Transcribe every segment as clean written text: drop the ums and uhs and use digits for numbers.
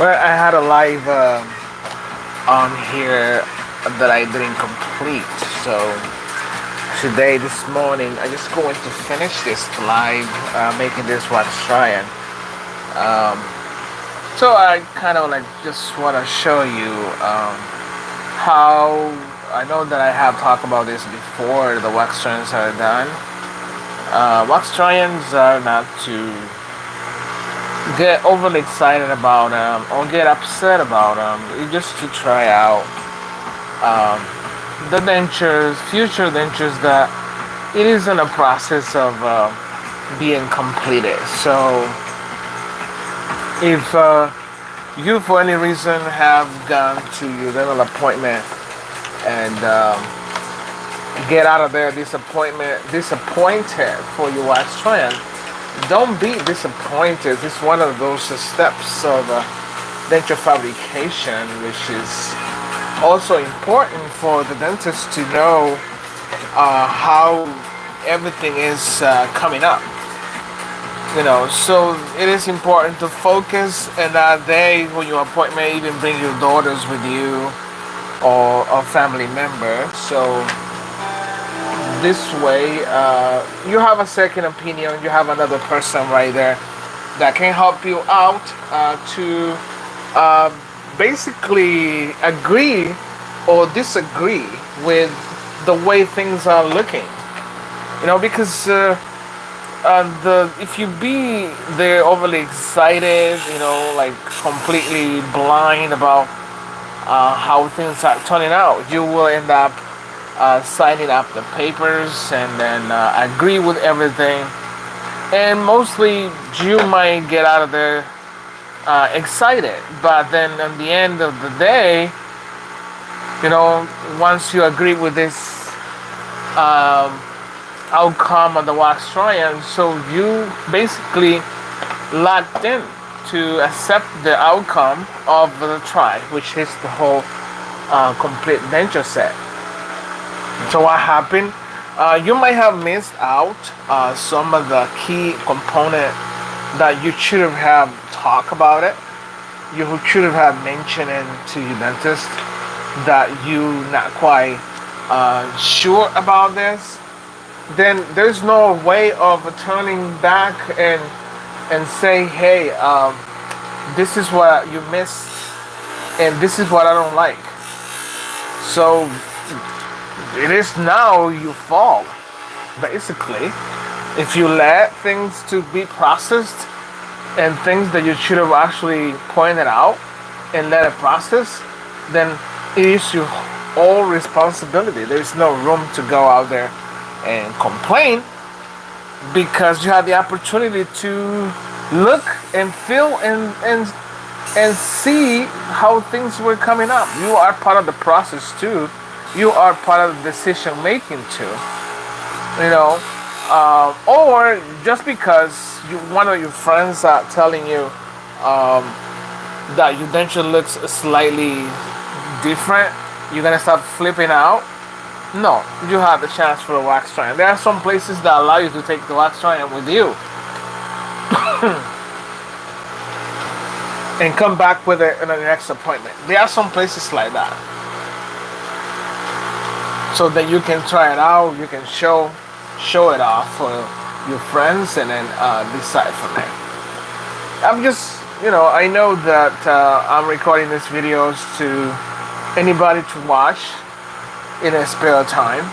Well, I had a live on here that I didn't complete. So today, this morning, I just going to finish this live, making this wax trying. Um, so I kind of like just want to show you how I know that I have talked about this before. The wax tryings are done. Wax tryings are not to get overly excited about them or get upset about them. It's just to try out um, the dentures, future dentures that it is in a process of being completed. So if you for any reason have gone to your dental appointment and get out of there disappointed for your wax trying, don't be disappointed. It's one of those steps of denture fabrication, which is also important for the dentist to know how everything is coming up. So it is important to focus in that day when your appointment. Even bring your daughters with you or a family member. So this way, you have a second opinion. You have another person right there that can help you out to basically agree or disagree with the way things are looking. Because if you be there overly excited, like completely blind about how things are turning out, you will end up signing up the papers and then agree with everything, and mostly you might get out of there excited, but then at the end of the day, once you agree with this outcome of the wax trying, so you basically locked in to accept the outcome of the try, which is the whole complete denture set. So what happened? You might have missed out some of the key component that you should have talked about it. You should have mentioned it to your dentist that you not quite sure about this. Then there's no way of turning back and say, hey, this is what you missed, and this is what I don't like. So it is now you fall, basically. If you let things to be processed and things that you should have actually pointed out and let it process, then it is your all responsibility. There's no room to go out there and complain, because you had the opportunity to look and feel and see how things were coming up. You are part of the process too. You are part of the decision making too. Or just because one of your friends are telling you that your denture looks slightly different, you're gonna start flipping out. No, you have the chance for a wax trying. There are some places that allow you to take the wax trying with you and come back with it in the next appointment. There are some places like that, so that you can try it out. You can show it off for your friends, and then decide from there. I'm just, I know that I'm recording these videos to anybody to watch in a spare time,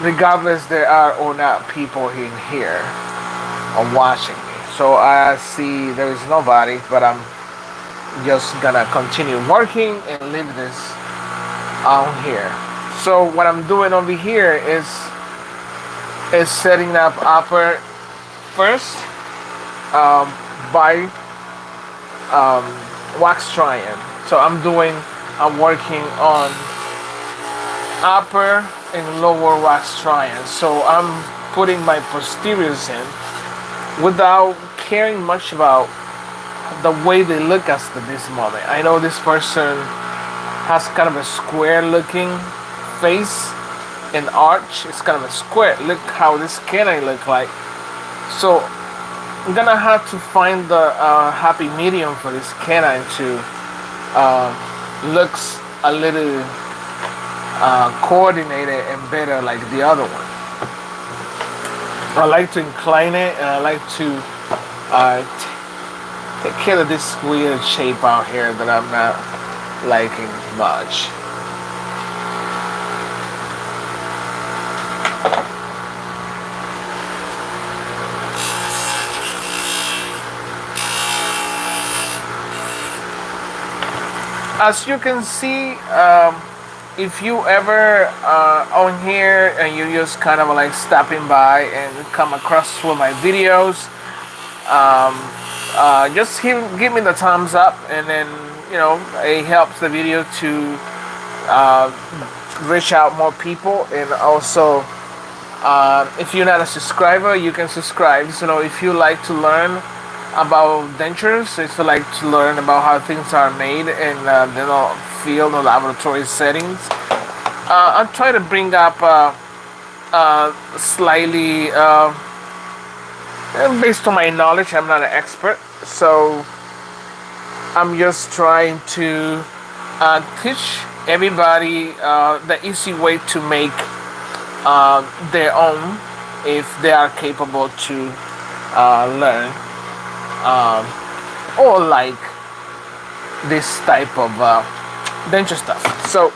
regardless there are or not people in here or watching me. So I see there is nobody, but I'm just gonna continue working and leave this on here. So what I'm doing over here is setting up upper first by wax trying. So I'm working on upper and lower wax trying. So I'm putting my posteriors in without caring much about the way they look at this moment. I know this person has kind of a square looking face and arch. It's kind of a square. Look how this canine look like. So I'm gonna have to find the happy medium for this canine to looks a little coordinated and better like the other one. I like to incline it, and I like to take care of this weird shape out here that I'm not liking much. As you can see, if you ever on here and you just kind of like stopping by and come across one of my videos, just give me the thumbs up, and then it helps the video to reach out more people. And also, if you're not a subscriber, you can subscribe. So if you like to learn about dentures, if you like to learn about how things are made in dental field or laboratory settings, I'll try to bring up slightly based on my knowledge. I'm not an expert, so I'm just trying to teach everybody the easy way to make their own if they are capable to learn or like this type of denture stuff. So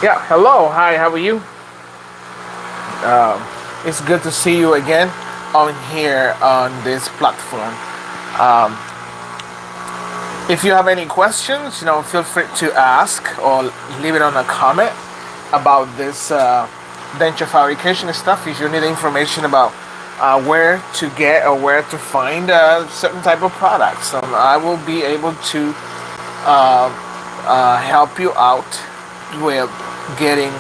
yeah, hello, hi, how are you? It's good to see you again on here on this platform. If you have any questions, feel free to ask or leave it on a comment about this denture fabrication stuff. If you need information about where to get or where to find certain type of products, I will be able to help you out with getting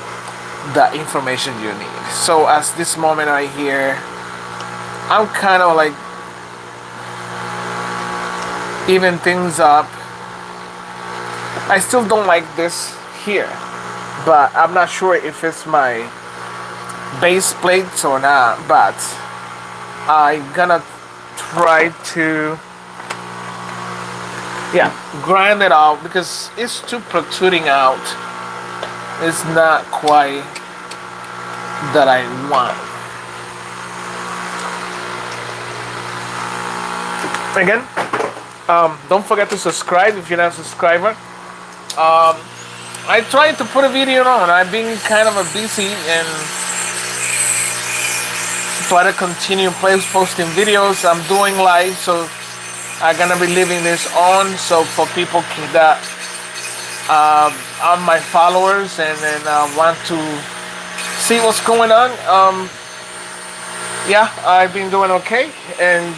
the information you need. So as this moment right here, I'm kind of like even things up. I still don't like this here, but I'm not sure if it's my base plates or not, but I'm gonna try to grind it out because it's too protruding out. It's not quite that I want. Again, don't forget to subscribe if you're not a subscriber. I tried to put a video on. I've been kind of a busy and try to continue posting videos. I'm doing live, so I'm gonna be leaving this on so for people that are my followers and then want to see what's going on. I've been doing okay and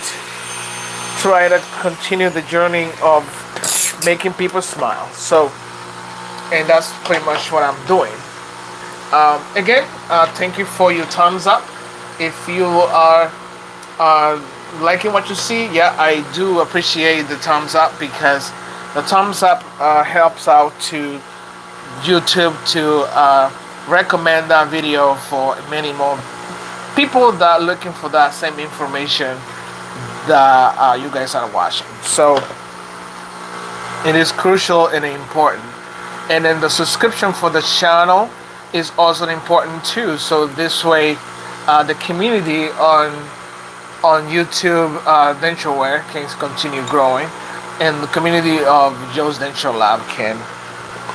try to continue the journey of making people smile. So, and that's pretty much what I'm doing. Again, thank you for your thumbs up. If you are liking what you see, I do appreciate the thumbs up because the thumbs up helps out to YouTube to recommend that video for many more people that are looking for that same information that you guys are watching. So it is crucial and important. And then the subscription for the channel is also important too. So this way the community on YouTube denture wear can continue growing, and the community of Joe's Denture Lab can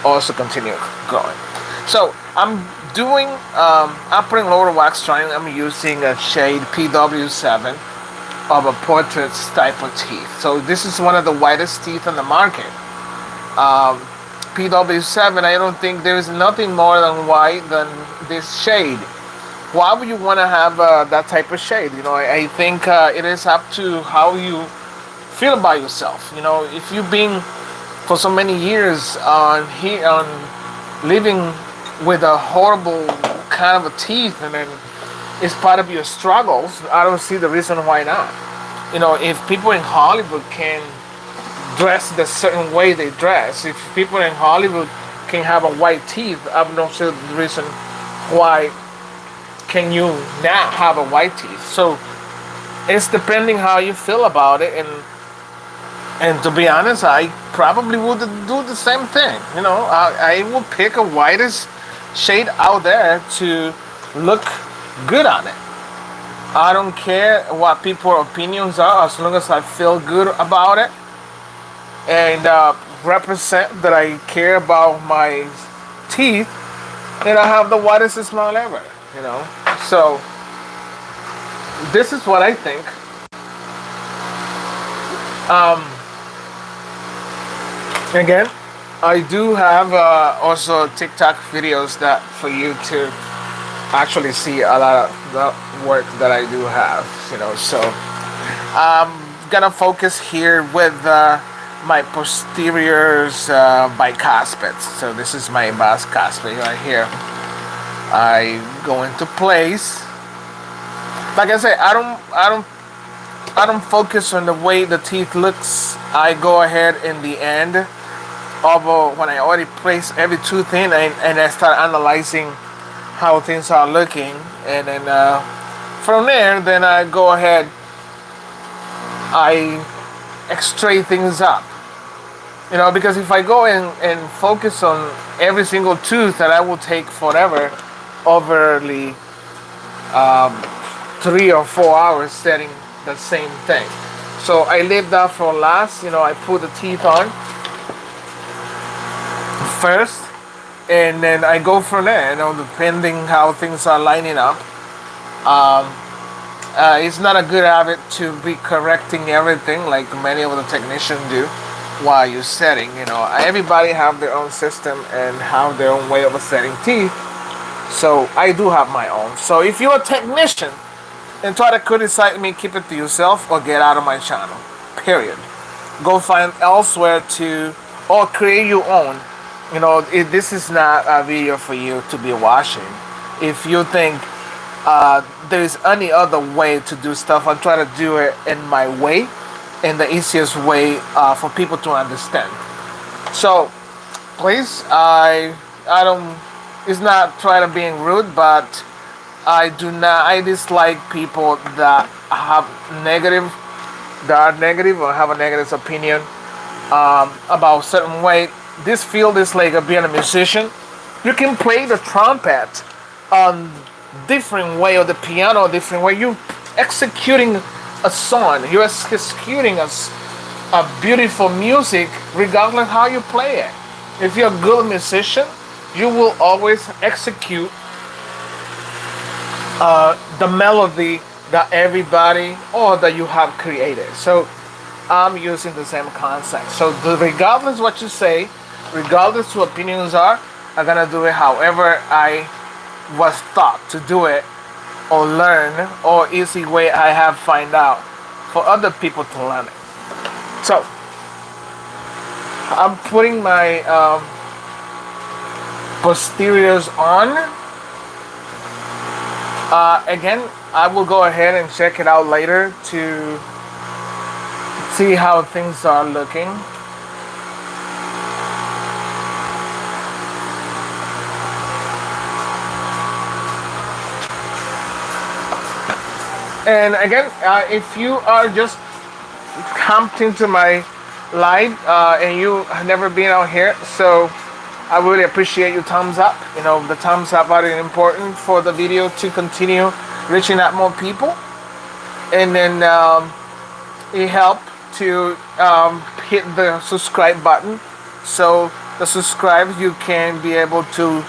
also continue growing. So I'm doing upper and lower wax trying. I'm using a shade PW7 of a portrait type of teeth. So this is one of the whitest teeth on the market. PW7, I don't think there is nothing more than white than this shade. Why would you want to have that type of shade? I think it is up to how you feel about yourself. If you've been for so many years on living with a horrible kind of a teeth, and then it's part of your struggles, I don't see the reason why not. If people in Hollywood can dress the certain way they dress, if people in Hollywood can have a white teeth, I don't see the reason why can you not have a white teeth. So It's depending how you feel about it, and to be honest, I probably would do the same thing. I will pick a whitest shade out there to look good on it. I don't care what people's opinions are as long as I feel good about it and represent that I care about my teeth, and I have the whitest smile ever. So this is what I think. Um, Again, I do have also TikTok videos that for you to actually see a lot of the work that I do have. So I'm gonna focus here with my posteriors bicuspids. So this is my bicuspid right here. I go into place. Like I say, I don't focus on the way the teeth looks. I go ahead in the end of when I already place every tooth in, and I start analyzing how things are looking, and then from there, then I go ahead, I extray things up. Because if I go in and focus on every single tooth, that I will take forever, overly 3 or 4 hours setting the same thing. So I leave that for last. I put the teeth on first, and then I go from there. Depending how things are lining up. It's not a good habit to be correcting everything like many of the technicians do while you're setting. Everybody have their own system and have their own way of setting teeth. So I do have my own. So if you're a technician and try to criticize me, keep it to yourself or get out of my channel. Period. Go find elsewhere or create your own. This is not a video for you to be watching. If you think there's any other way to do stuff, I'll try to do it in my way, in the easiest way for people to understand. So, please, I don't. It's not trying to being rude, but I dislike people that are negative or have a negative opinion about certain way. This field is like being a musician. You can play the trumpet on different way, or the piano a different way. You're executing a song. You're executing a beautiful music regardless how you play it. If you're a good musician, you will always execute the melody that everybody or that you have created. So I'm using the same concept. So regardless what you say, regardless what opinions are, I'm gonna do it however I was taught to do it, or learn, or easy way I have find out for other people to learn it. So I'm putting my posteriors on. Again, I will go ahead and check it out later to see how things are looking. And again, if you are just camped into my live and you have never been out here, so I really appreciate your thumbs up. The thumbs up are really important for the video to continue reaching out more people. And then it helps to hit the subscribe button. So the subscribe, you can be able to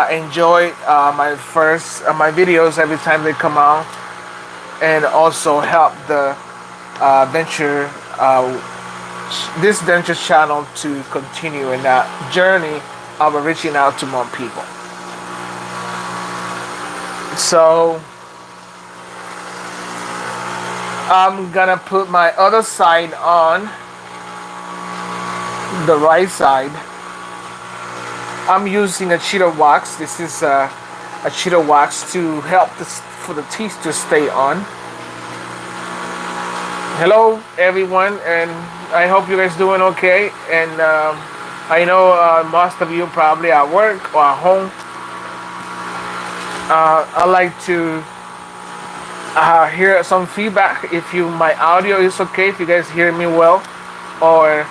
enjoy my videos every time they come out, and also help the this denture channel to continue in that journey of reaching out to more people. So I'm gonna put my other side on, the right side. I'm using a cheetah wax. This is a cheetah wax to help for the teeth to stay on. Hello everyone, and I hope you guys doing okay. And I know most of you probably at work or at home. I like to hear some feedback if you my audio is okay, if you guys hear me well, or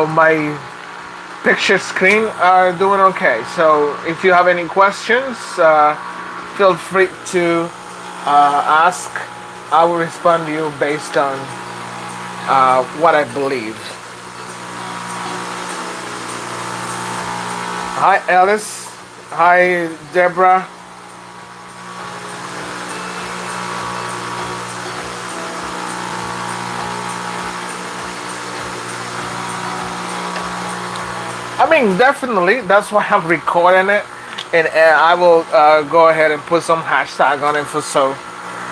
my picture screen are doing okay. So if you have any questions, feel free to ask. I will respond to you based on what I believe. Hi Alice. Hi Deborah. I mean, definitely. That's why I'm recording it, and I will go ahead and put some hashtag on it so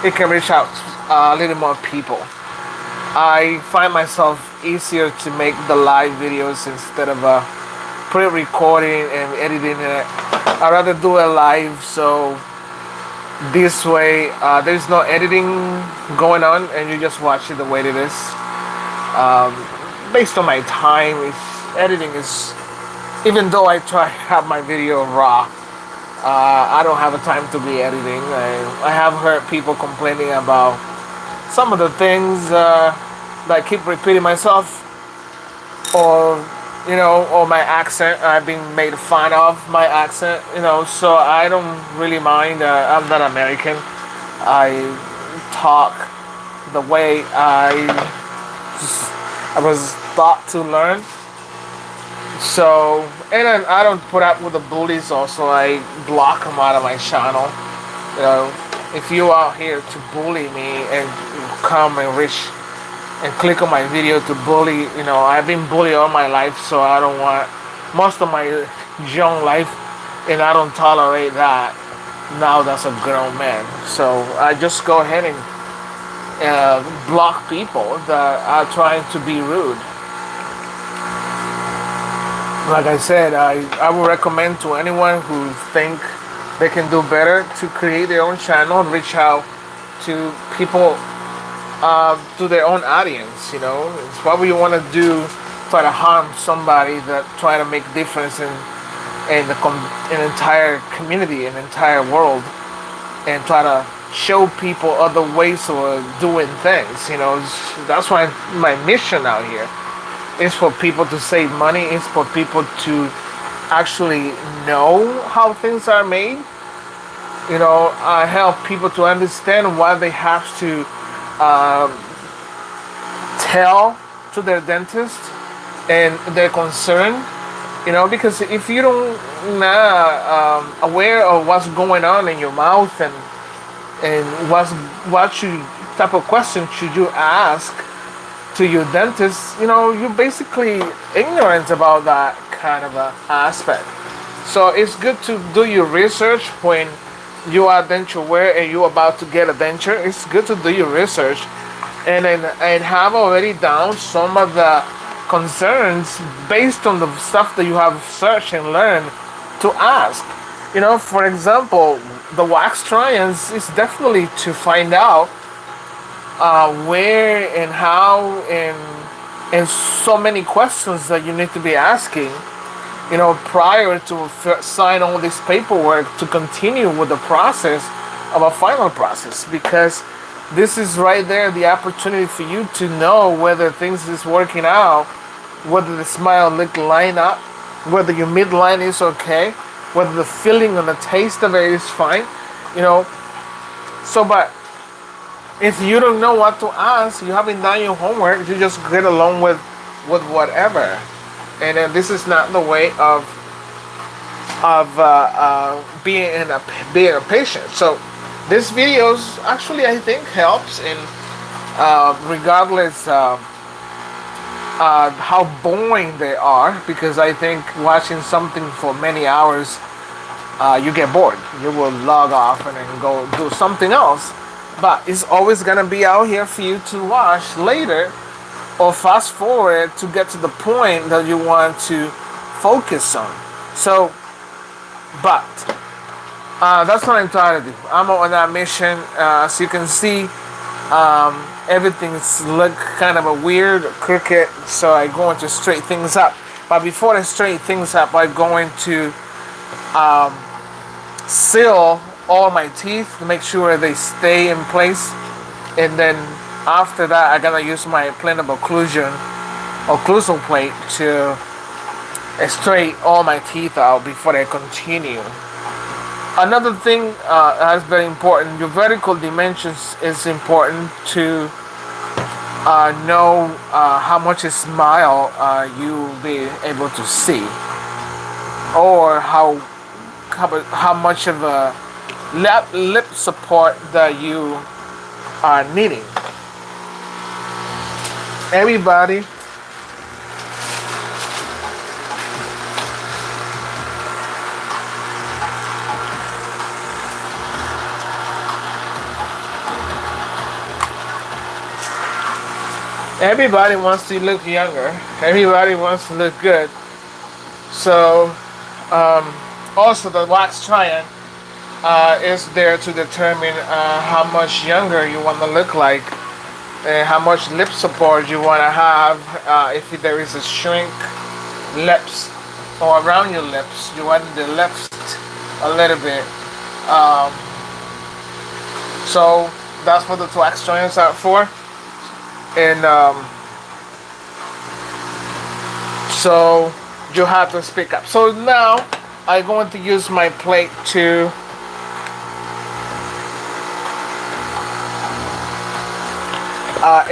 it can reach out to a little more people. I find myself easier to make the live videos instead of pre-recording and editing it. I'd rather do it live, so this way there's no editing going on, and you just watch it the way it is. Based on my time, editing is. Even though I try to have my video raw, I don't have a time to be editing. I have heard people complaining about some of the things that I keep repeating myself, or or my accent. I've been made fun of my accent, so I don't really mind. I'm not American. I talk the way I was taught to learn. So, and then I don't put up with the bullies also. I block them out of my channel. If you are here to bully me and come and reach and click on my video to bully, I've been bullied all my life, so I don't want most of my young life, and I don't tolerate that now that's a grown man. So I just go ahead and block people that are trying to be rude. Like I said, I would recommend to anyone who think they can do better to create their own channel and reach out to people, to their own audience. It's what we want to do, try to harm somebody that try to make difference in an entire community, an entire world, and try to show people other ways of doing things. That's why my mission out here. It's for people to save money. It's for people to actually know how things are made. I help people to understand why they have to tell to their dentist and their concern. Because if you don't not aware of what's going on in your mouth and what type of question should you ask to your dentist, you're basically ignorant about that kind of aspect. So it's good to do your research when you are denture wear and you're about to get a denture. It's good to do your research and have already down some of the concerns based on the stuff that you have searched and learned to ask. For example, the wax trials is definitely to find out where and how and so many questions that you need to be asking, prior to sign all this paperwork to continue with the process of a final process, because this is right there the opportunity for you to know whether things is working out, whether the smile look line up, whether your midline is okay, whether the feeling and the taste of it is fine, but if you don't know what to ask, you haven't done your homework, you just get along with whatever. And then this is not the way of being a patient. So this videos actually I think helps in regardless how boring they are, because I think watching something for many hours you get bored. You will log off and then go do something else. But it's always going to be out here for you to watch later or fast forward to get to the point that you want to focus on. So, but that's what I'm trying to do. I'm on that mission. As you can see, everything's look kind of a weird, crooked, so I'm going to straighten things up. But before I straighten things up, I'm going to seal all my teeth to make sure they stay in place. And then after that, I'm gonna use my implantable occlusal plate to straighten all my teeth out before I continue. Another thing that's very important, your vertical dimensions is important to know how much a smile you'll be able to see, or how much of a lip support that you are needing. Everybody Everybody wants to look younger. Everybody wants to look good. So, also the wax try-on is there to determine how much younger you want to look like, and how much lip support you want to have. If there is a shrink lips or around your lips, you want the lips a little bit. So that's what the wax try-ons are for. And so you have to speak up. So now I'm going to use my plate to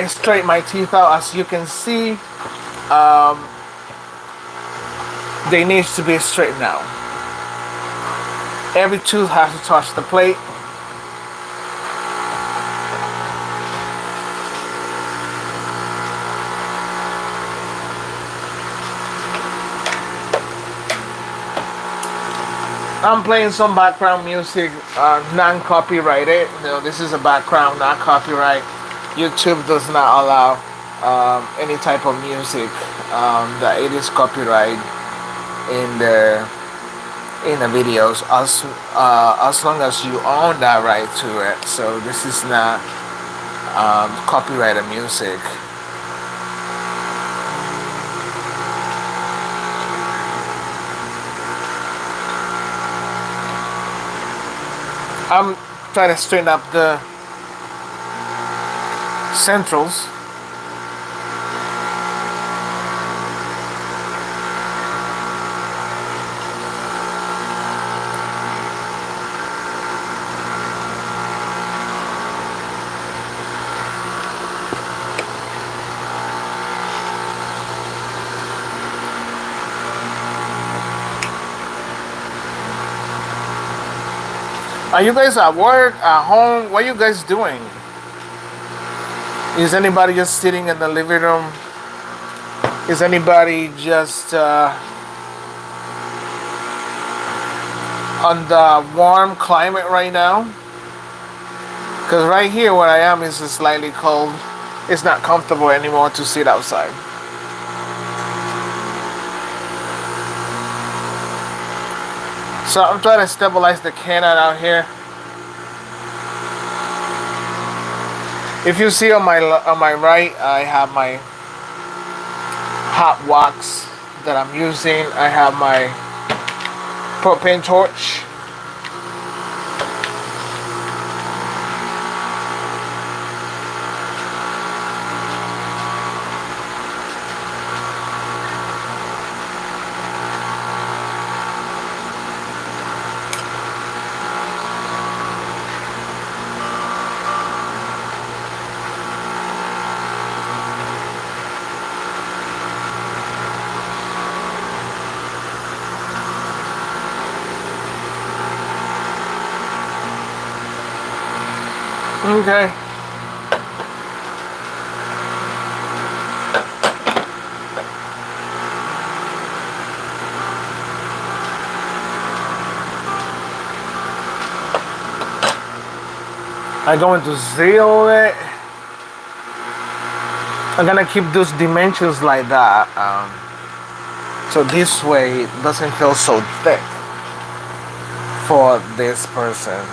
straighten my teeth out. As you can see, they need to be straightened out. Every tooth has to touch the plate. I'm playing some background music, non-copyrighted. This is a background, not copyright. YouTube does not allow any type of music that it is copyright in the videos, as long as you own that right to it. So this is not copyrighted music. I'm trying to straighten up the centrals. Are you guys at work, at home? What are you guys doing? Is anybody just sitting in the living room? Is anybody just on the warm climate right now? Because right here where I am is slightly cold. It's not comfortable anymore to sit outside. So I'm trying to stabilize the canine out here. If you see on my right, I have my hot wax that I'm using. I have my propane torch. Okay. I'm going to zero it. I'm gonna keep those dimensions like that, so this way it doesn't feel so thick for this person.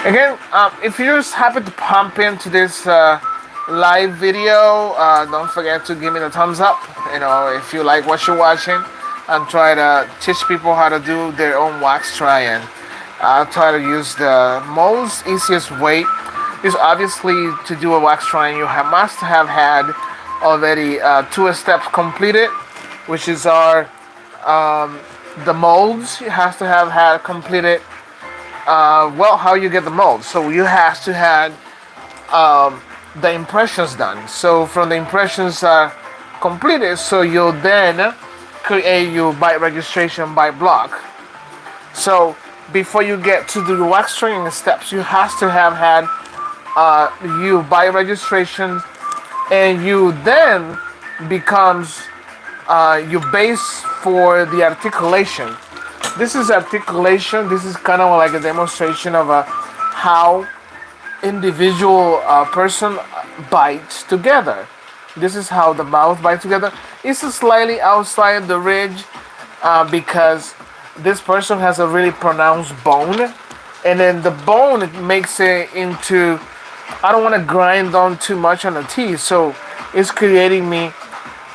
Again, if you just happen to pump into this live video, don't forget to give me the thumbs up. You know, if you like what you're watching, and try to teach people how to do their own wax try-in. I'll try to use the most easiest way. Is obviously to do a wax try-in, you must have had already two steps completed, which is our the molds. You have to have had completed. Well, how you get the mold? So you have to have the impressions done. So from the impressions completed, so you'll then create your bite registration by block. So before you get to do the wax training steps, you have to have had you bite registration, and you then becomes your base for the articulation. This is articulation. This is kind of like a demonstration of how individual person bites together. This is how the mouth bites together. It's slightly outside the ridge because this person has a really pronounced bone, and then the bone makes it into. I don't want to grind on too much on the teeth, so it's creating me.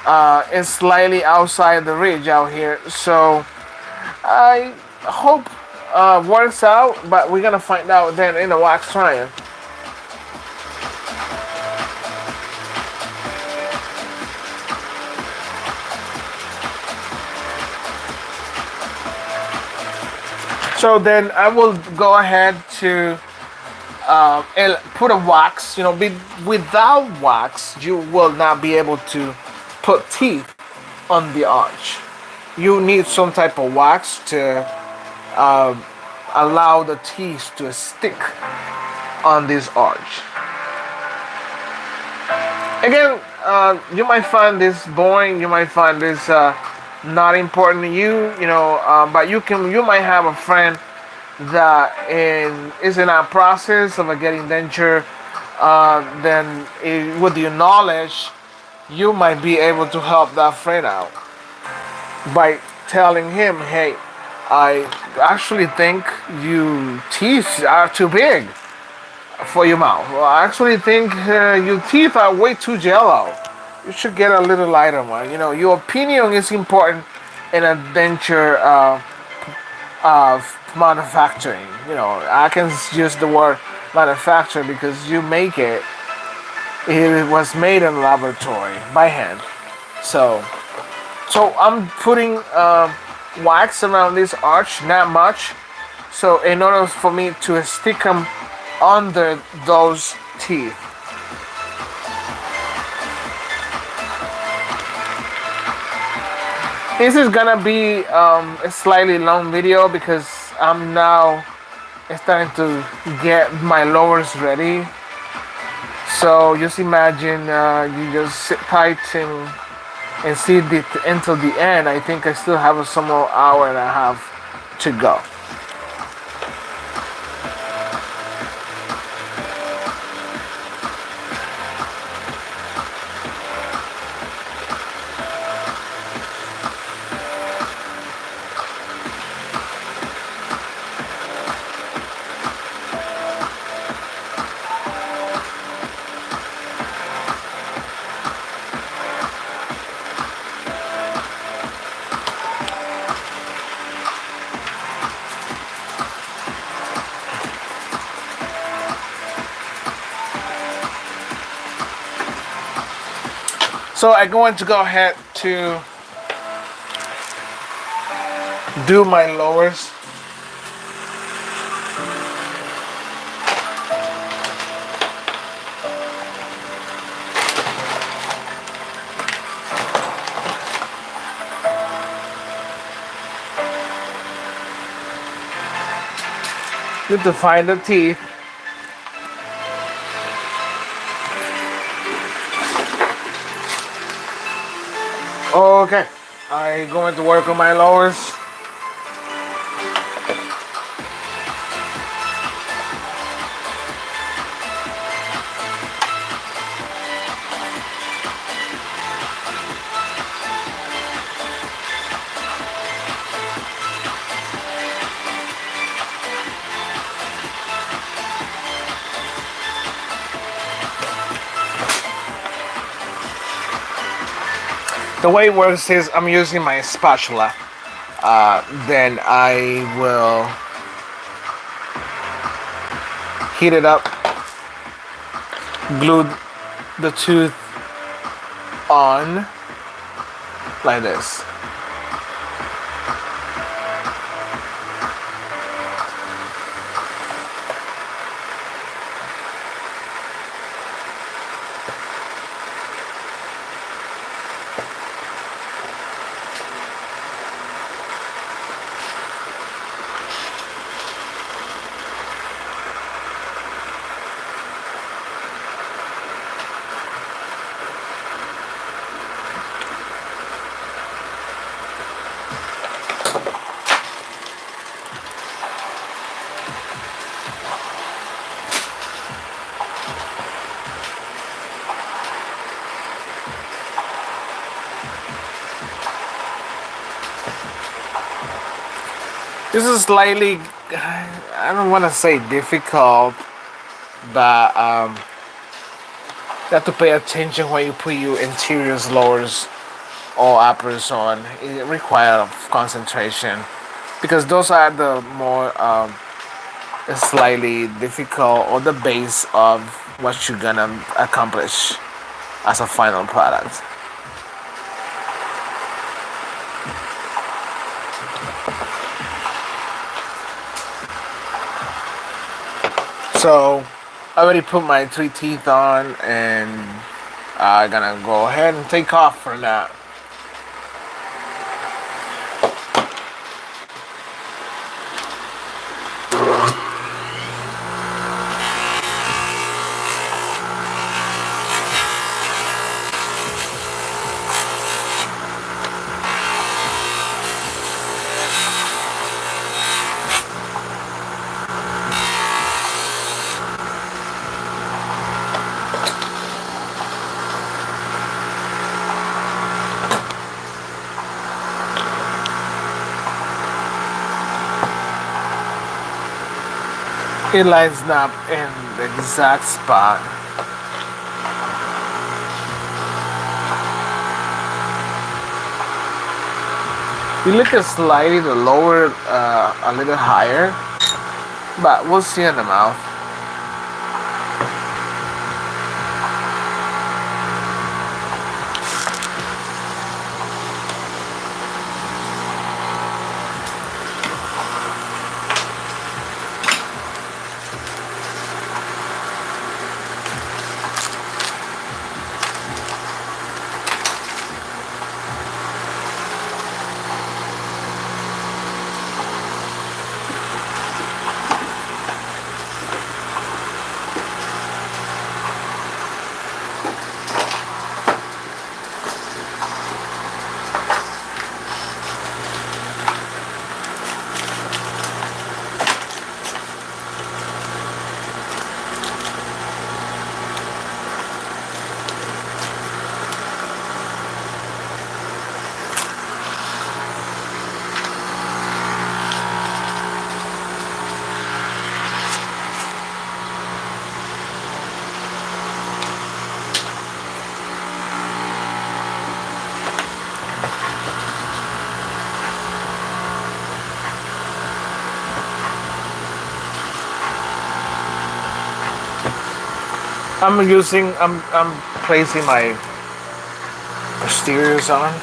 It's slightly outside the ridge out here, so I hope works out, but we're gonna find out then in the wax try-in. So then I will go ahead to put a wax. You know, without wax, you will not be able to put teeth on the arch. You need some type of wax to allow the teeth to stick on this arch. Again, you might find this boring. You might find this not important to you. You know, but you might have a friend that is in a process of getting denture. Then with your knowledge, you might be able to help that friend out by telling him, hey, I actually think your teeth are too big for your mouth. Well, I actually think your teeth are way too jello. You should get a little lighter one. You know, your opinion is important in a denture manufacturing. You know, I can use the word manufacture because you make it. It was made in a laboratory by hand. So I'm putting wax around this arch, not much. So in order for me to stick them under those teeth. This is gonna be a slightly long video because I'm now starting to get my lowers ready. So just imagine you just sit tight and see it until the end. I think I still have some more hour and a half to go. So I'm going to go ahead to do my lowers. Need to find the teeth. Okay, I'm going to work on my lowers. The way it works is I'm using my spatula. Then I will heat it up, glue the tooth on like this. This is slightly, I don't want to say difficult, but you have to pay attention when you put your interiors, lowers, or uppers on. It requires concentration because those are the more slightly difficult or the base of what you're gonna accomplish as a final product. So I already put my 3 teeth on, and I'm gonna go ahead and take off for that. It lines up in the exact spot. You look at slightly the lower a little higher, but we'll see in the mouth. I'm placing my posteriors on.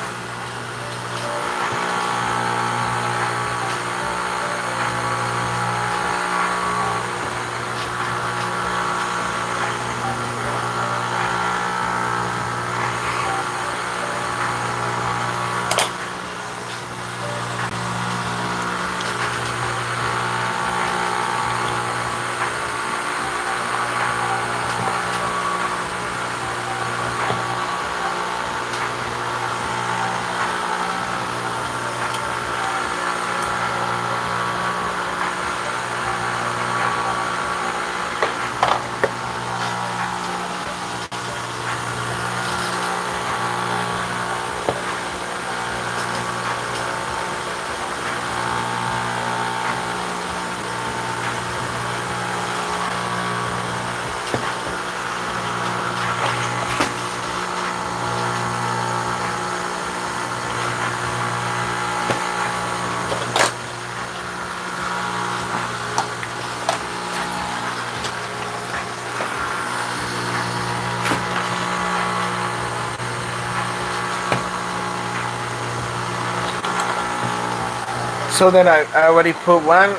So then I already put one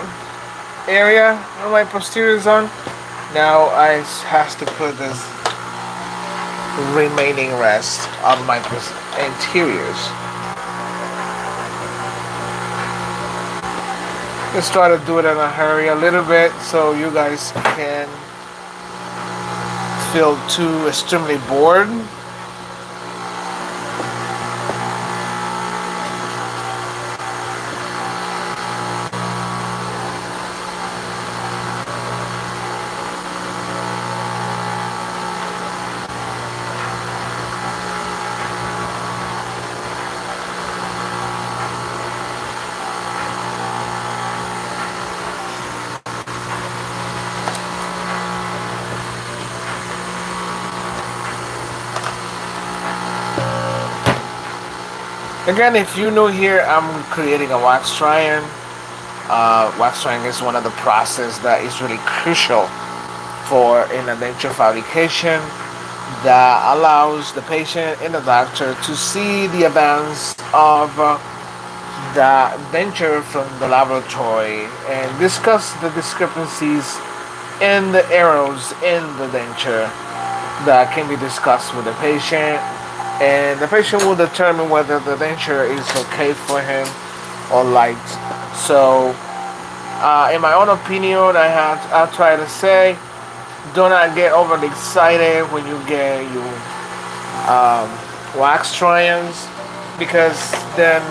area on my posteriors on. Now I has to put this remaining rest of my anteriors. Let's try to do it in a hurry a little bit so you guys can feel too extremely bored. Again, if you're new here, I'm creating a wax trying. Wax trying is one of the process that is really crucial for in a denture fabrication that allows the patient and the doctor to see the advance of the denture from the laboratory and discuss the discrepancies and the errors in the denture that can be discussed with the patient, and the patient will determine whether the denture is okay for him or light. So, in my own opinion, I'll try to say, do not get overly excited when you get your wax try-ins, because then,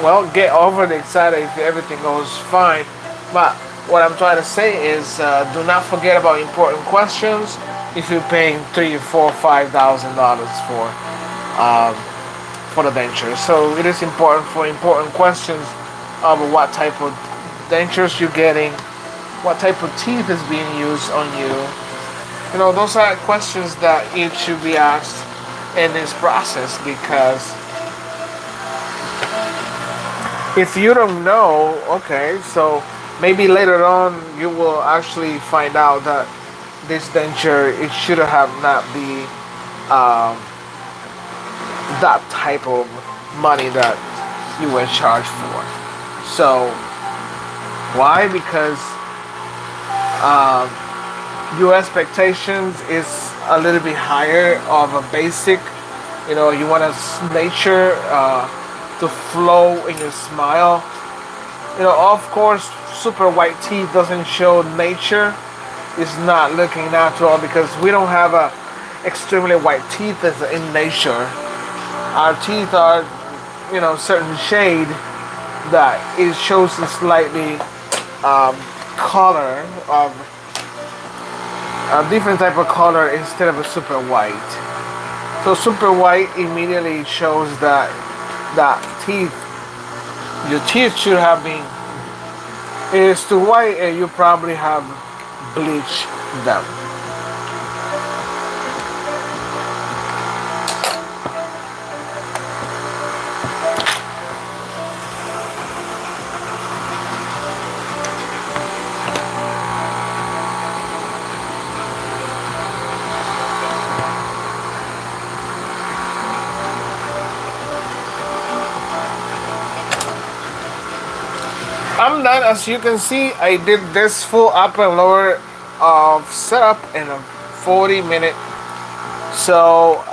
well, get overly excited if everything goes fine. But what I'm trying to say is, do not forget about important questions if you're paying $3, $4, $5,000 for the denture. So it is important for important questions of what type of dentures you're getting, what type of teeth is being used on you. You know, those are questions that it should be asked in this process, because if you don't know, okay, so maybe later on you will actually find out that this denture, it should have not be that type of money that you were charged for. So why? Because your expectations is a little bit higher of a basic. You know, you want nature to flow in your smile. You know, of course, super white teeth doesn't show nature. It's not looking natural, because we don't have a extremely white teeth as in nature. Our teeth are, you know, certain shade that it shows a slightly color of a different type of color instead of a super white. So super white immediately shows that your teeth should have been. It is too white, and you probably have bleached them. I'm done. As you can see, I did this full upper and lower setup in a 40-minute. So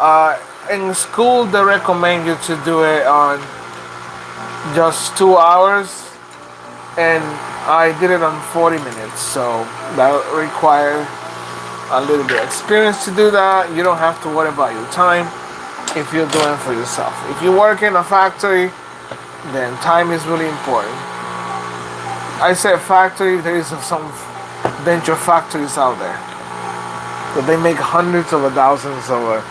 in school they recommend you to do it on just 2 hours, and I did it on 40 minutes. So that requires a little bit of experience to do that. You don't have to worry about your time if you're doing it for yourself. If you work in a factory, then time is really important. I said factory, there is some denture factories out there, but they make hundreds of thousands of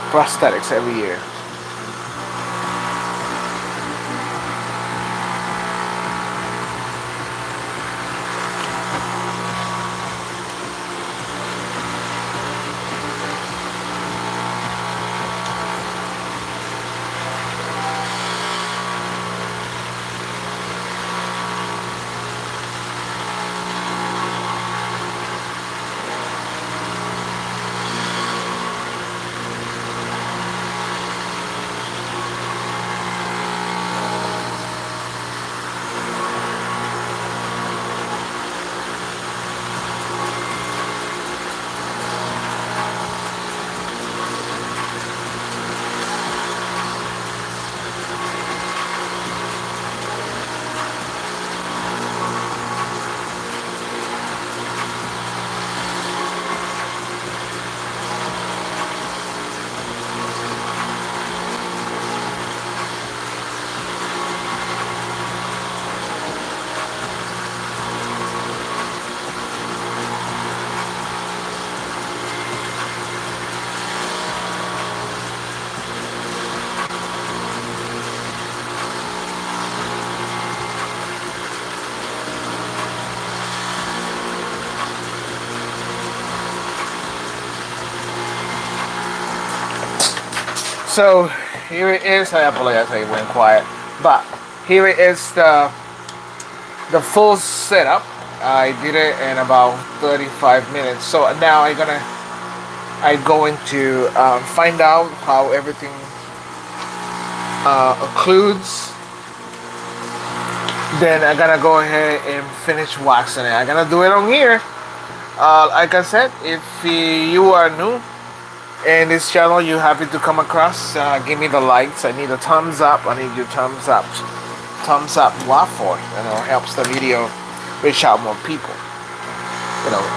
prosthetics every year. So here it is. I apologize, I went quiet, but here it is the full setup. I did it in about 35 minutes. So now I going to find out how everything occludes. Then I gotta go ahead and finish waxing it. I gotta do it on here. Like I said, if you are new in this channel, you're happy to come across, give me the likes. I need a thumbs up. I need your thumbs up. Thumbs up. What for? Helps the video reach out more people.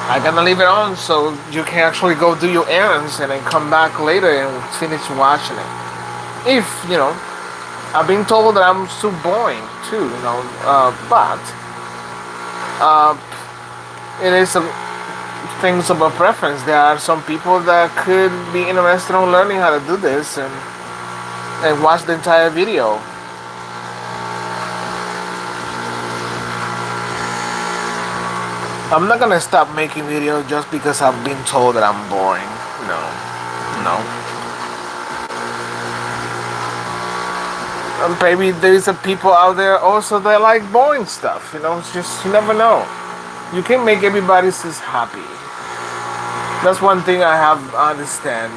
I'm gonna leave it on so you can actually go do your errands and then come back later and finish watching it. If I've been told that I'm too boring too, but it is things of a preference. There are some people that could be interested in learning how to do this and watch the entire video. I'm not gonna stop making videos just because I've been told that I'm boring. No. And maybe there's a people out there also that like boring stuff. It's just, you never know. You can make everybody just happy. That's one thing I have understand.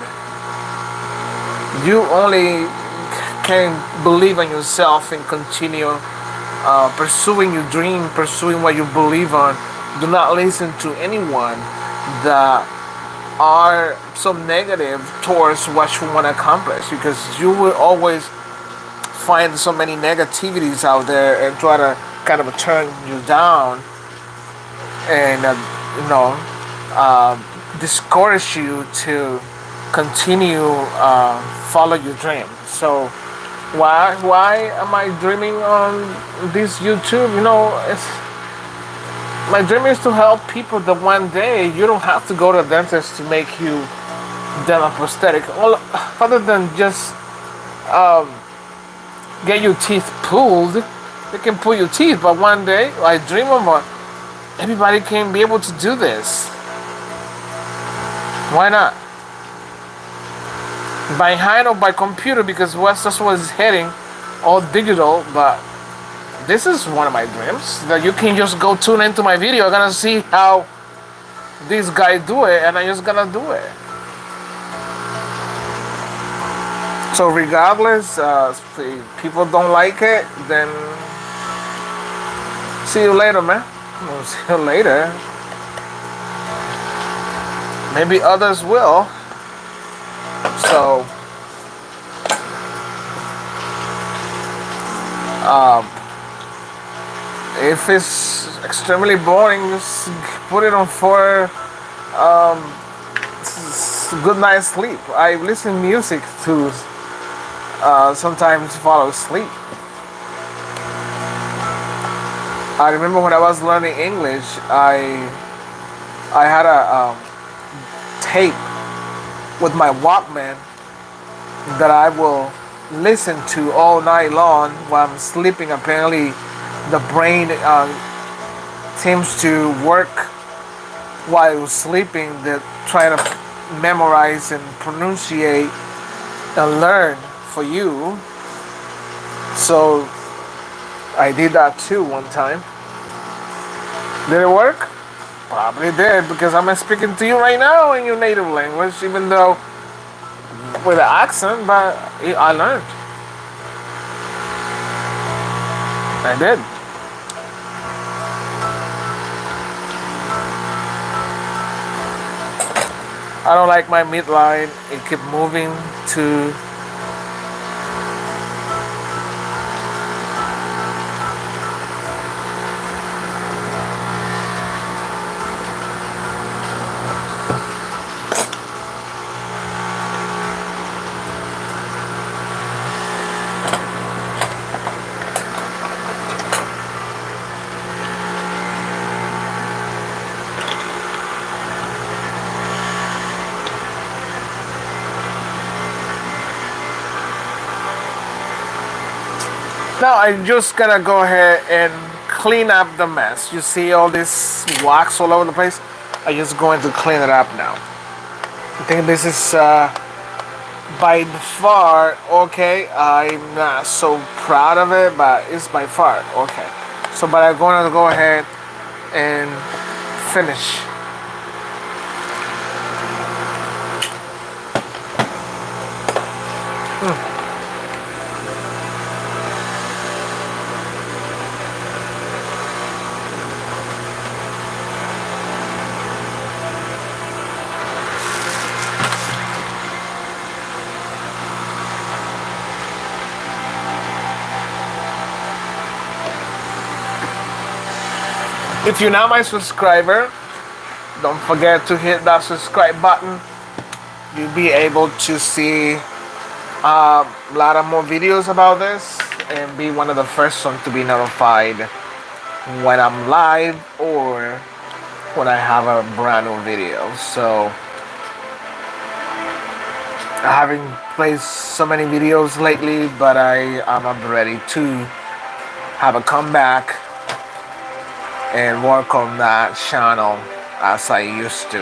You only can believe in yourself and continue pursuing your dream, pursuing what you believe on. Do not listen to anyone that are so negative towards what you want to accomplish, because you will always find so many negativities out there and try to kind of turn you down and discourage you to continue follow your dream. So why am I dreaming on this YouTube? My dream is to help people that one day you don't have to go to the dentist to make you dental prosthetic, other than just get your teeth pulled. They can pull your teeth, but one day I dream of everybody can be able to do this. Why not? By hand or by computer, because that's what is heading, all digital. But this is one of my dreams, that you can just go tune into my video. You're gonna see how this guy do it, and I'm just gonna do it. So regardless, if people don't like it, then see you later, man. We'll see you later. Maybe others will. So if it's extremely boring, just put it on for good night's sleep. I listen to music to sometimes fall asleep. I remember when I was learning English, I had a tape with my Walkman that I will listen to all night long while I'm sleeping. Apparently, the brain seems to work while you're sleeping, that trying to memorize and pronunciate and learn for you. So I did that too one time. Did it work? Probably did, because I'm speaking to you right now in your native language, even though with an accent, but I learned. I did. I don't like my midline. It kept moving to now I'm just gonna go ahead and clean up the mess. You see all this wax all over the place? I'm just going to clean it up now. I think this is by far, okay, I'm not so proud of it, but it's by far okay. So, but I'm going to go ahead and finish. If you're not my subscriber, don't forget to hit that subscribe button. You'll be able to see a lot of more videos about this and be one of the first ones to be notified when I'm live or when I have a brand new video. So I haven't placed so many videos lately, but I am ready to have a comeback and work on that channel as I used to,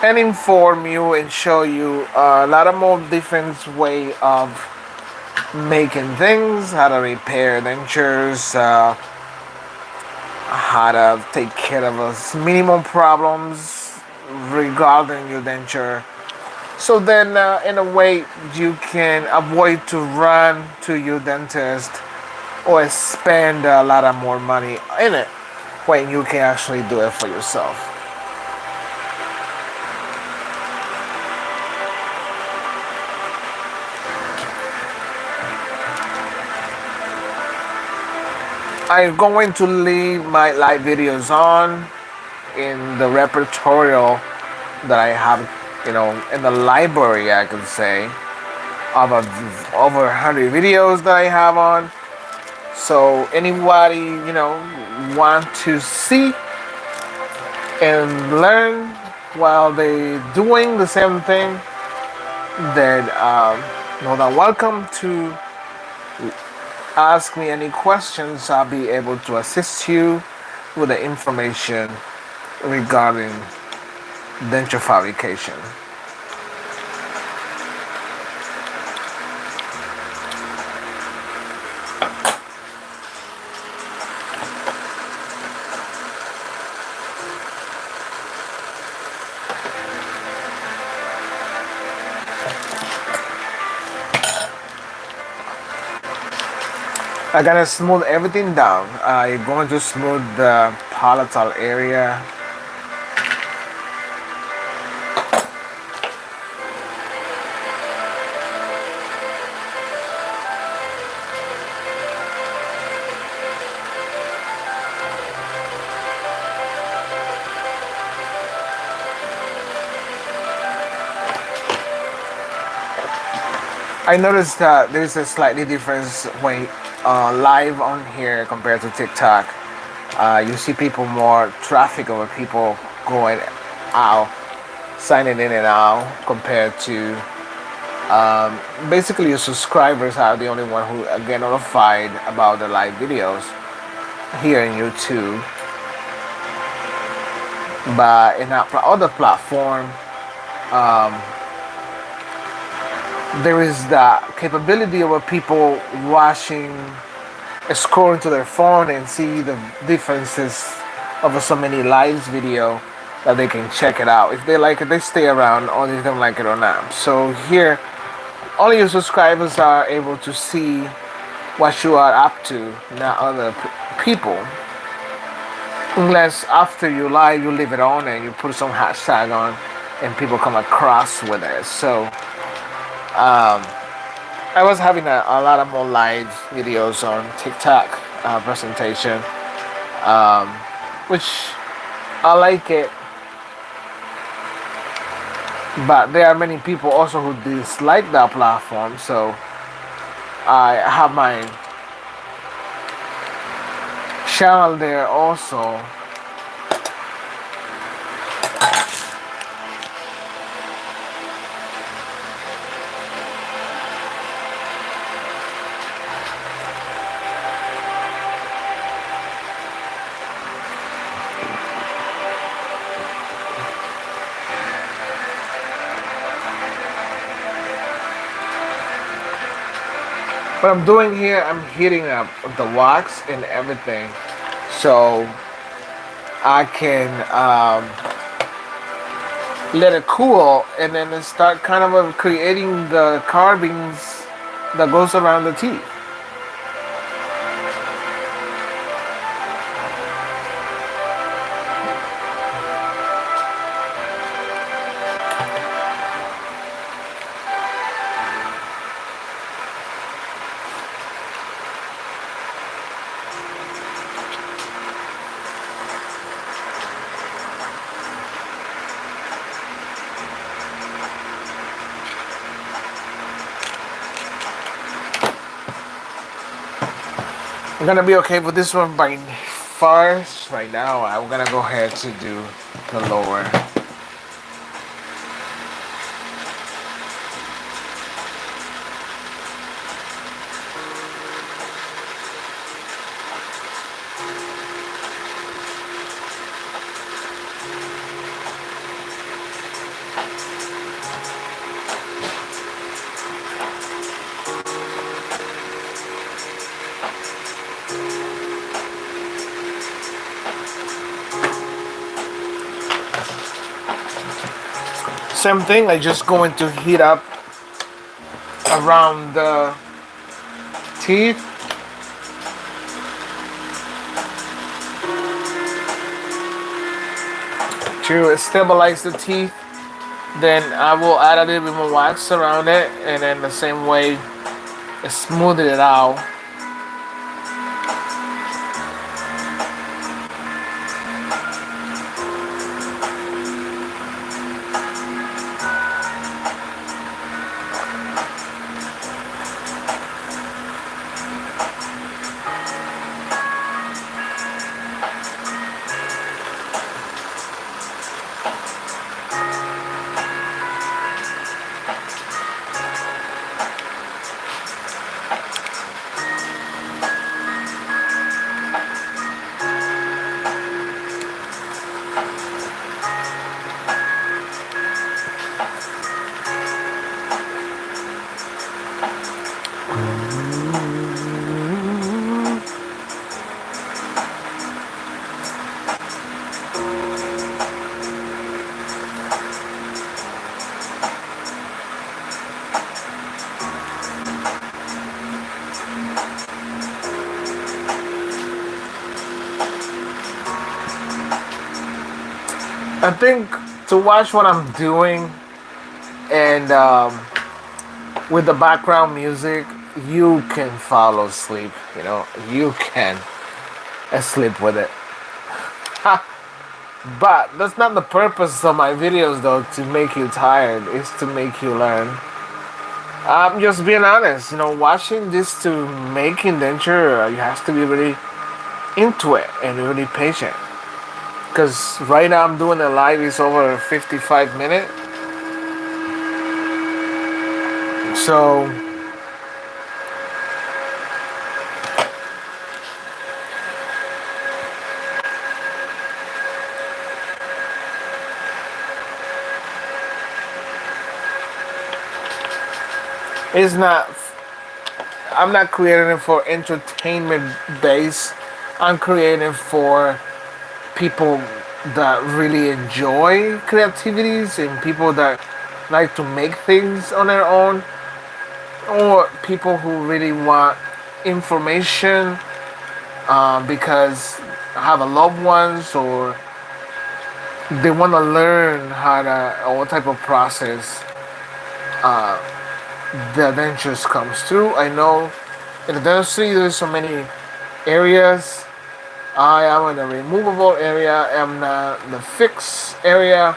and inform you and show you a lot of more different way of making things, how to repair dentures, how to take care of us minimum problems regarding your denture. So then, in a way, you can avoid to run to your dentist or spend a lot of more money in it when you can actually do it for yourself. I'm going to leave my live videos on in the repertoire that I have, in the library, I could say, of over 100 videos that I have on. So anybody, want to see and learn while they doing the same thing, then more than welcome to ask me any questions. I'll be able to assist you with the information regarding denture fabrication. I gotta smooth everything down. I'm going to smooth the palatal area. I noticed that there's a slightly difference when live on here compared to TikTok. You see people more traffic over people going out, signing in and out, compared to basically your subscribers are the only one who get notified about the live videos here in YouTube. But in our other platform, there is the capability of people watching, scrolling to their phone and see the differences of so many lives video that they can check it out. If they like it, they stay around, or if they don't like it or not. So here, only your subscribers are able to see what you are up to, not other people. Unless after you live, you leave it on and you put some hashtag on and people come across with it. So I was having a lot of more live videos on TikTok presentation, which I like it. But there are many people also who dislike that platform. So I have my channel there also. What I'm doing here, I'm heating up the wax and everything, so I can let it cool, and then start kind of creating the carvings that goes around the teeth. I'm gonna be okay with this one by first. Right now, I'm gonna go ahead to do the lower. Same thing, I just going to heat up around the teeth. To stabilize the teeth, then I will add a little bit more wax around it, and then the same way smooth it out. I think to watch what I'm doing and with the background music, you can fall asleep. You know, you can sleep with it. But that's not the purpose of my videos, though, to make you tired. It's to make you learn. I'm just being honest. You know, watching this to making denture, you have to be really into it and really patient. Because right now I'm doing a live, it's over 55 minutes. So it's not, I'm not creating it for entertainment base. I'm creating it for people that really enjoy creativities and people that like to make things on their own, or people who really want information because have a loved ones, or they want to learn how to, or what type of process uh, the dentures comes through. I know in the dentistry there's so many areas. I am in the removable area, I'm in the fixed area.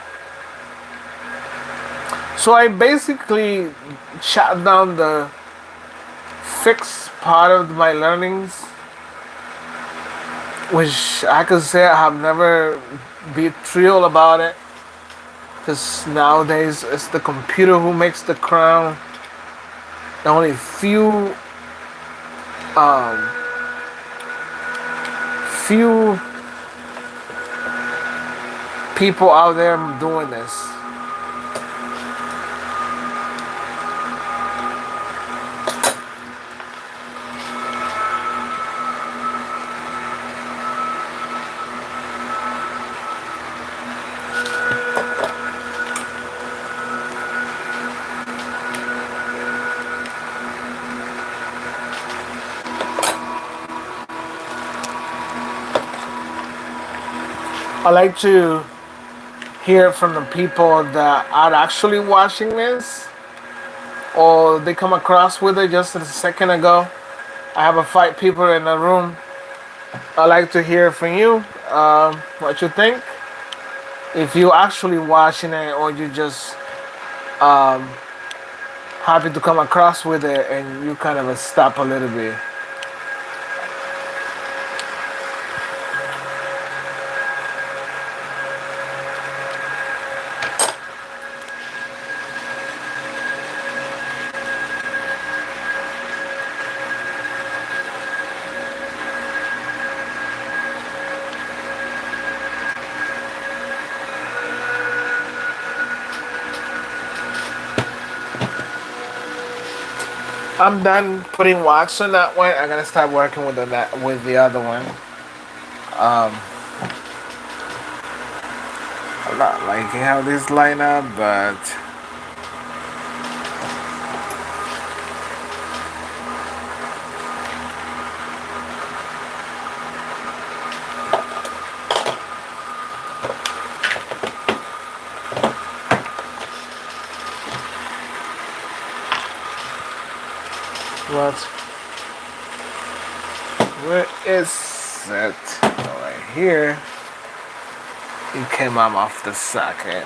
So I basically shut down the fixed part of my learnings, which I could say I have never been thrilled about it. Because nowadays it's the computer who makes the crown. The only few people out there doing this. I like to hear from the people that are actually watching this, or they come across with it just a second ago. I have a 5 people in the room. I like to hear from you. What you think? If you actually watching it, or you just um, happy to come across with it, and you kind of stop a little bit. I'm done putting wax on that one. I'm gonna start working with the other one. Um, I'm not liking how this line up, but what? Where is it? Oh, right here. It came out off the socket.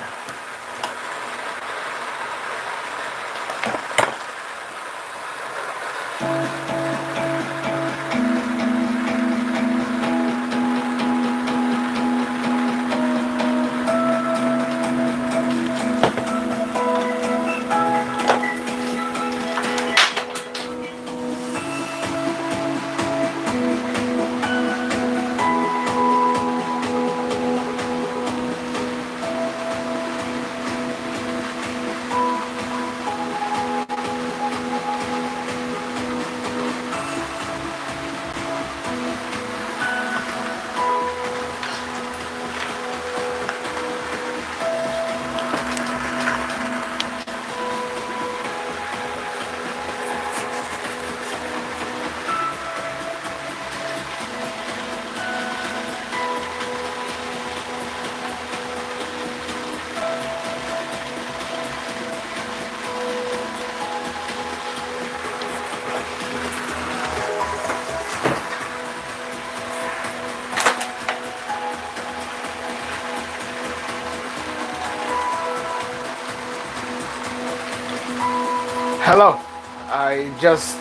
Hello. I just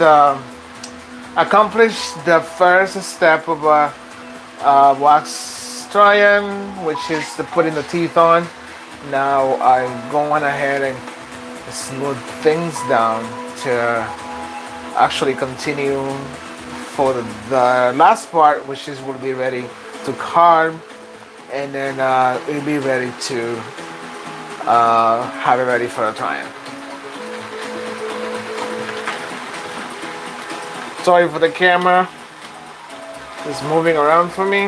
accomplished the first step of wax trying, which is to putting the teeth on. Now I'm going ahead and smooth things down to actually continue for the last part, which is will be ready to carve, and then it'll be ready to have it ready for a try. Sorry for the camera. It's moving around for me.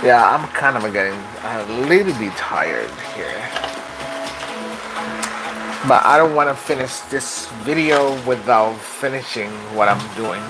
Yeah, I'm kind of getting a little bit tired here. But I don't want to finish this video without finishing what I'm doing.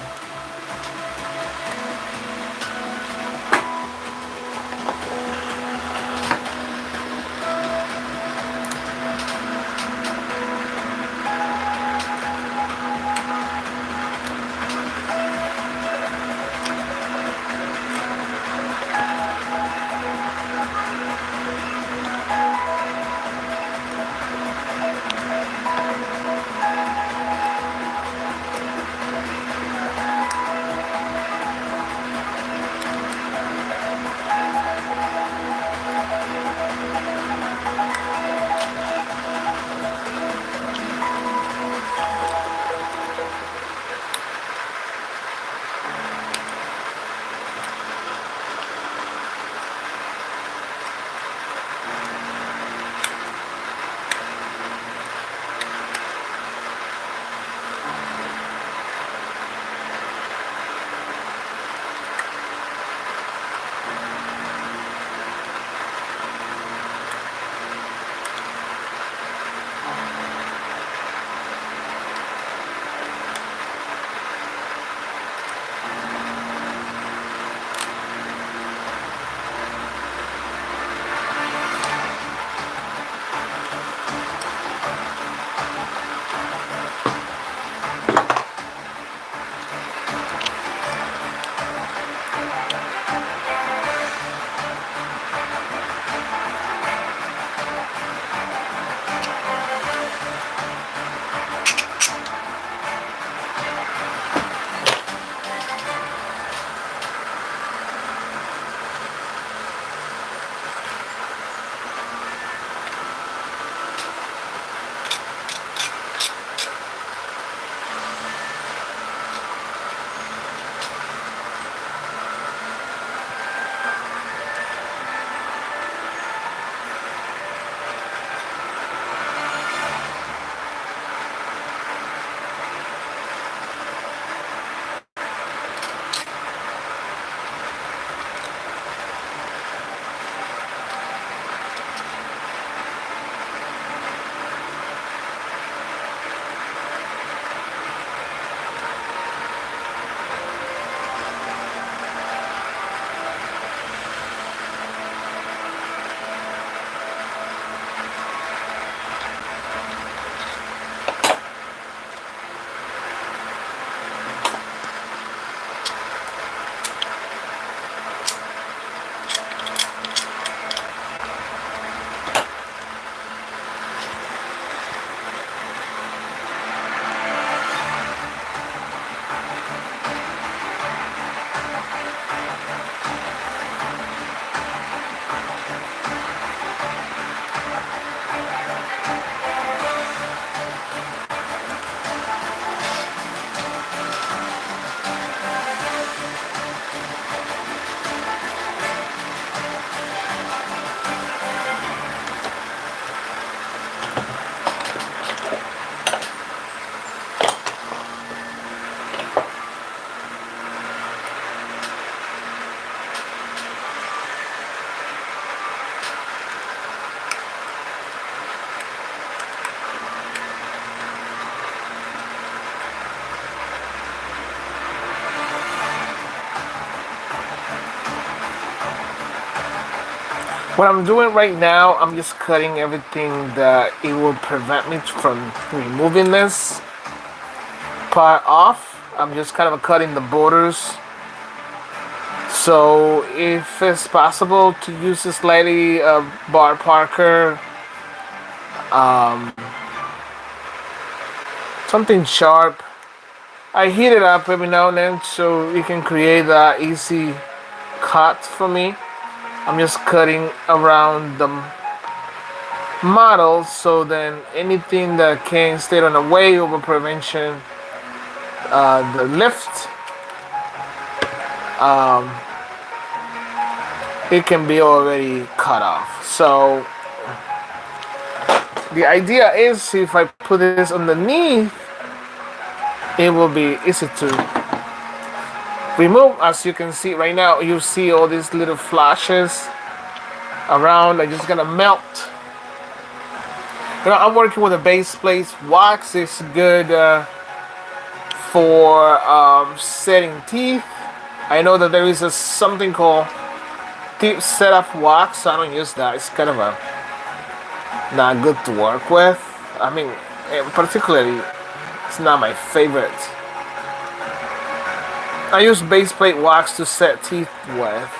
What I'm doing right now, I'm just cutting everything that it will prevent me from removing this part off. I'm just kind of cutting the borders. So if it's possible to use a slightly bar Parker, um, something sharp, I heat it up every now and then so it can create that easy cut for me. I'm just cutting around the model so then anything that can stay on the way over prevention, the lift, um, it can be already cut off. So the idea is if I put this underneath, it will be easy to remove. As you can see right now, you see all these little flashes around. I'm just gonna melt. You know, I'm working with a base plate wax. It's good for setting teeth. I know that there is something called teeth setup wax. So I don't use that. It's kind of a not good to work with. I mean, particularly, it's not my favorite. I use base plate wax to set teeth with.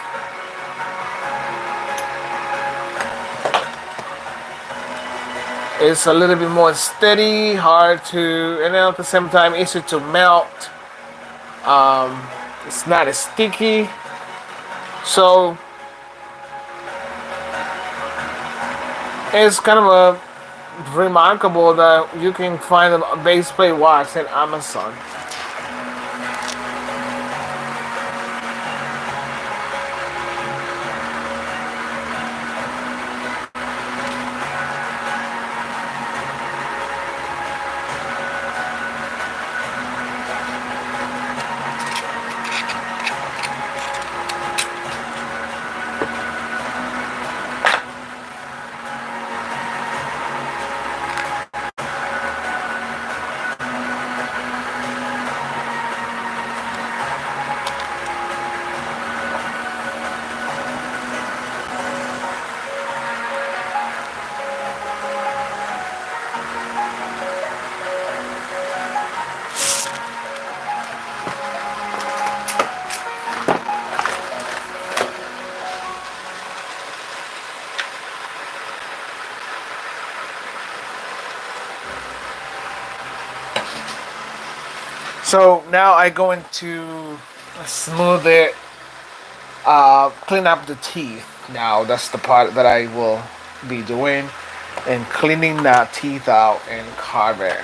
It's a little bit more steady, hard to, and then at the same time easy to melt. It's not as sticky. So it's kind of a remarkable that you can find a base plate wax in Amazon. So now I go into smooth it, clean up the teeth. Now that's the part that I will be doing, and cleaning that teeth out and carve it.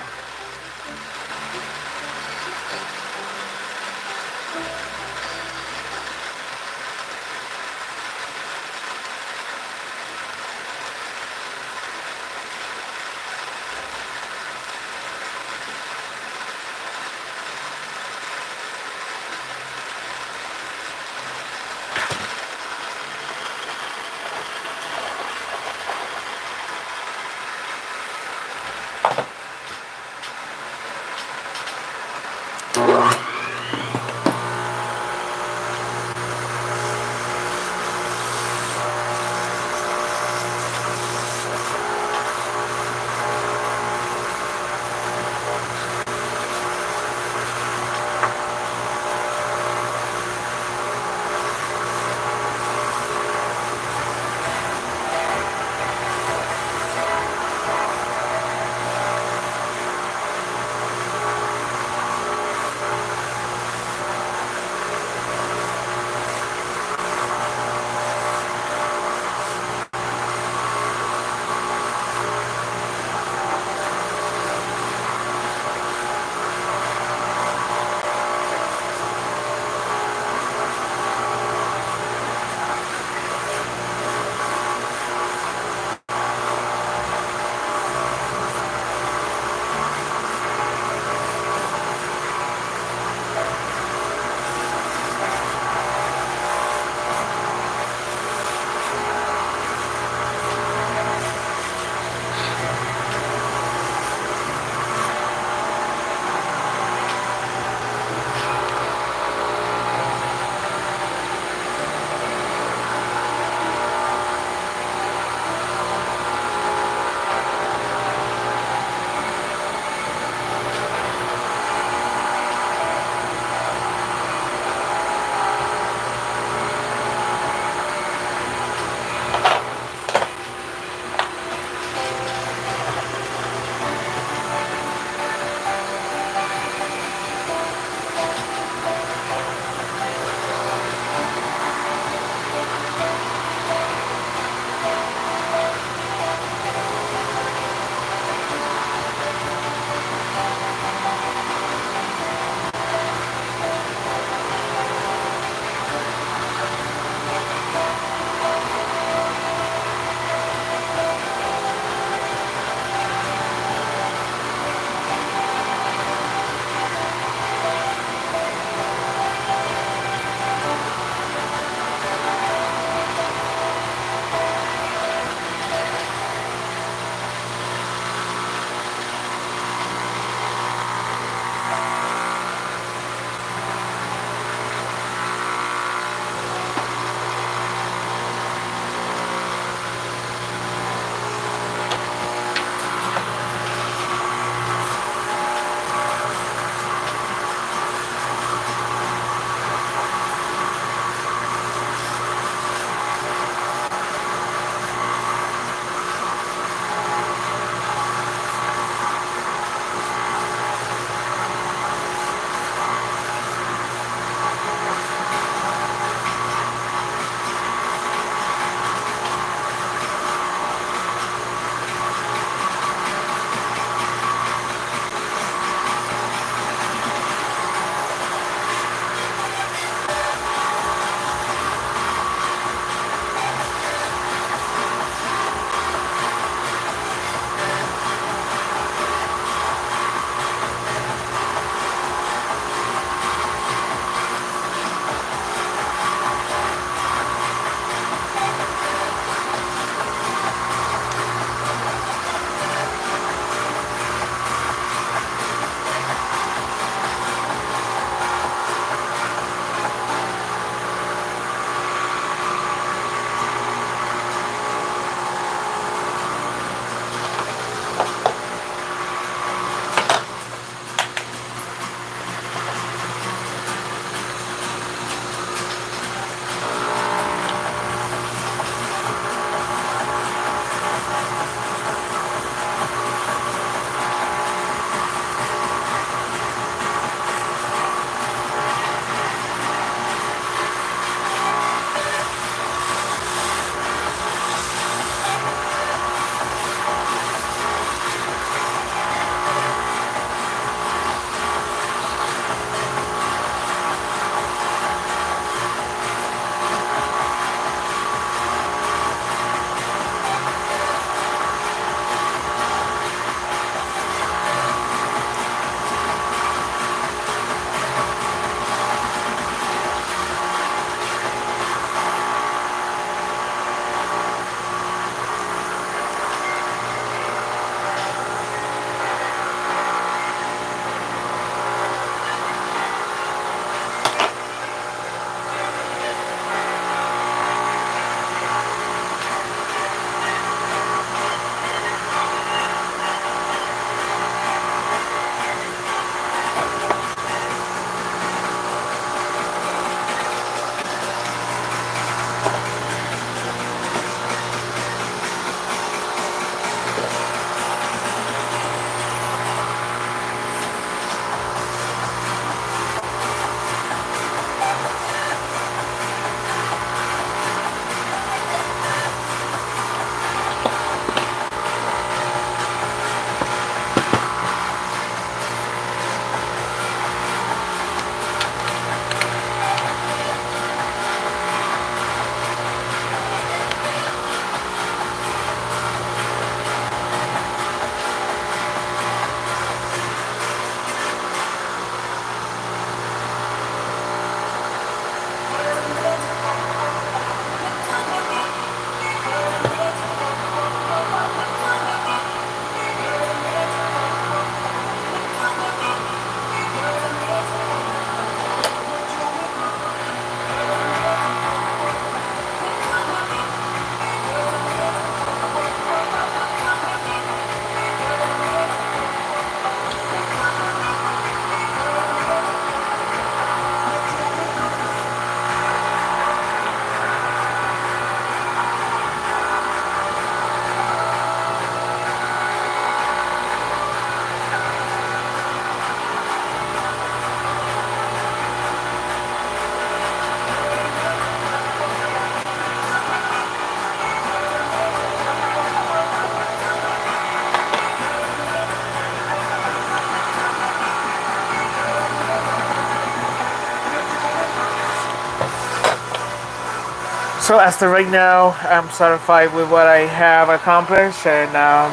So as of right now, I'm satisfied with what I have accomplished, and I'm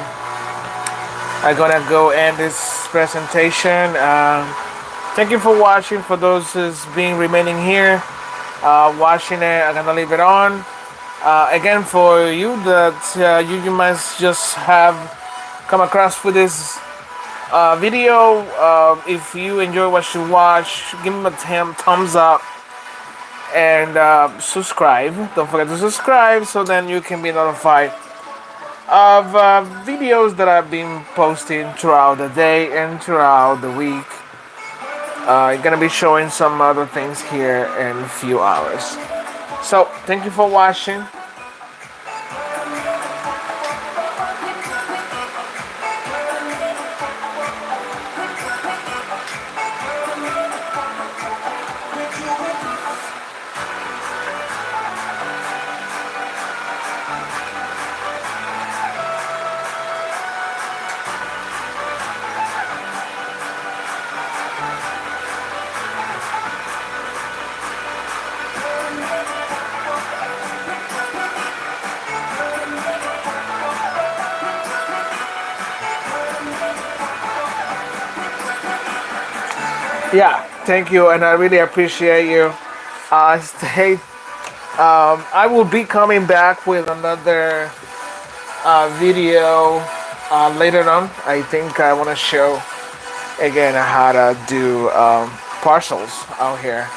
gonna go end this presentation. Thank you for watching. For those who's being remaining here, watching it, I'm gonna leave it on. Again, for you that you must just have come across with this video. If you enjoy what you watch, give me a thumbs up and subscribe. Don't forget to subscribe so then you can be notified of videos that I've been posting throughout the day and throughout the week. I'm gonna be showing some other things here in a few hours. So thank you for watching. Yeah, thank you, and I really appreciate you. Stay. I will be coming back with another video later on. I think I want to show again how to do parcels out here.